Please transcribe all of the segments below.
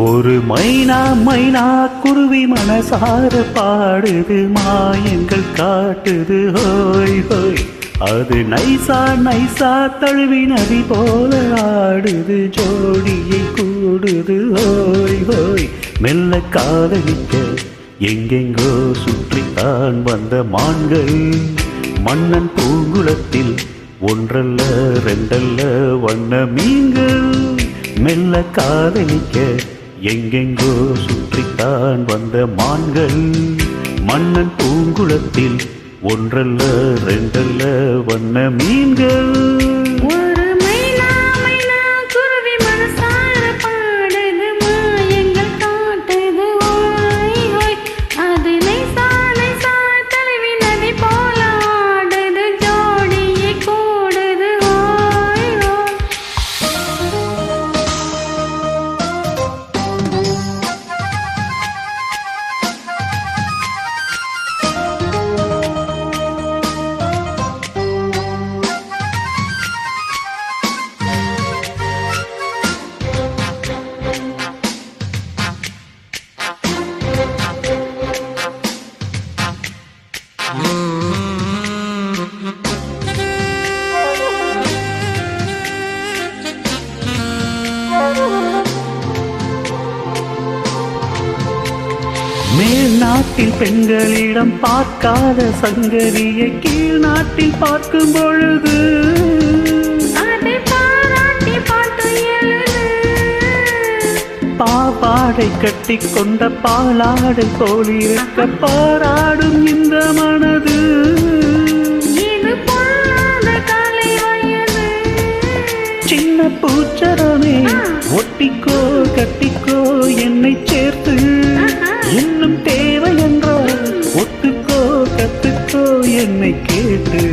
ஒரு மைனா மைனா குருவி மனசார பாடுது, மாயங்கள் காட்டுது ஹோய் ஹோய். அது நைசா நைசா தழுவி நதி போல ஆடுது, ஜோடியை கூடுது ஹோய் ஹோய். மெல்ல காதலிக்க எங்கெங்கோ சுற்றித்தான் வந்த மான்கள், மன்னன் பூங்குளத்தில் ஒன்றல்ல ரெண்டல்ல வண்ண மீன்கள். மெல்ல காதலிக்க எங்கெங்கோ சுற்றித்தான் வந்த மான்கள், மன்னன் பூங்குளத்தில் ஒன்றல்ல ரெண்டல்ல வண்ண மீன்கள். மேல் நாட்டில் பெண்களிடம் பார்க்காத சங்கரியை கீழ் நாட்டில் பார்க்கும் பொழுது பாவாடை கட்டி கொண்ட பாலாடை போலிருக்க பாராடும் இந்த மனது. சின்ன பூச்சரமே ஒட்டிக்கோ கட்டிக்கோ என்னை சேர்த்து, இன்னும் தேவை என்றால் ஒத்துக்கோ கத்துக்கோ என்னை கேட்டு.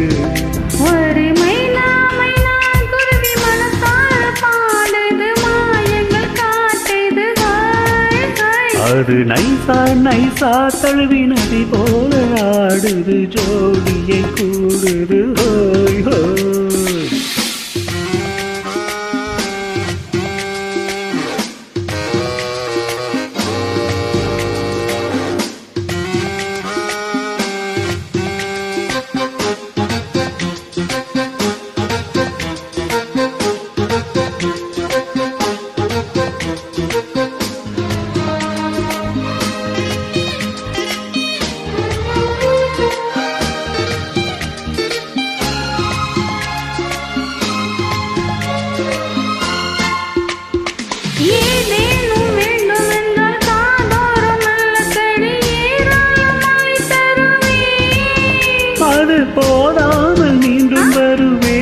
ஒரு மைனா மைனா குருவி மனசார பாடுது, மாயங்கள் காட்டுது ஹாய் ஹாய். அது நைசா நைசா தழுவி நதி போல ஆடுது, ஜோடியை கூடுது ஹோய் ஹோய். அது போதாமல் மீண்டும் வருவே,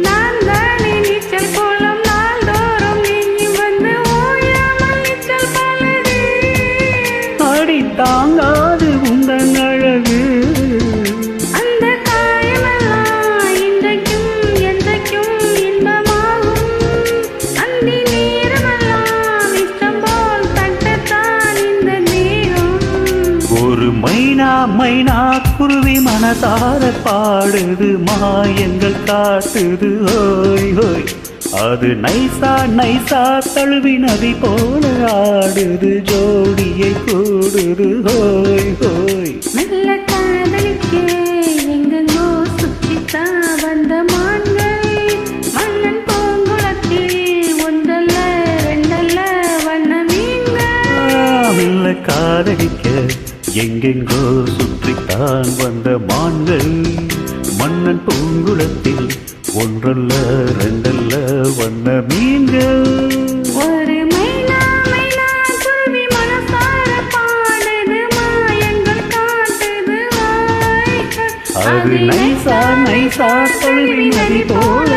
நான் தானே நீச்சல் கோலம் நாள்தோறும் நீங்கி வந்து ஓயாமல் நீச்சல் பழகு. அடி தாங்காது உந்தன் அழகு, அந்த காயமெல்லாம் இன்றைக்கும் என்றைக்கும் இன்பமாகும். அந்தி நேரமெல்லாம் இஷ்டம் போல் தட்டத்தான் இந்த தேகம். ஒரு மைனா மைனா குருவி மனசார பாடுது, மாயங்கள் காட்டுது ஹோய் ஹோய். அது நைசா நைசா தழுவி நதி போல ஆடுது, ஜோடியை கூடுது ஹோய் ஹோய். மெல்ல காதலிக்க எங்கெங்கோ சுற்றித்தா வந்த மான்கள், மன்னன் பூங்குளத்தில் ஒன்றல்ல ரெண்டல்ல வண்ண மீன்கள். மெல்ல காதலிக்க எங்கெங்கோ சுற்றித்தான் வந்த மான்கள், மன்னன் பூங்குளத்தில் ஒன்றல்ல ரெண்டல்ல வண்ண மீன்கள். ஒரு மைனா மைனா குருவி மனசார பாடுது, மாயங்கள் காட்டுது ஹாய் ஹாய். அது நைசா நைசா தழுவி நதி போல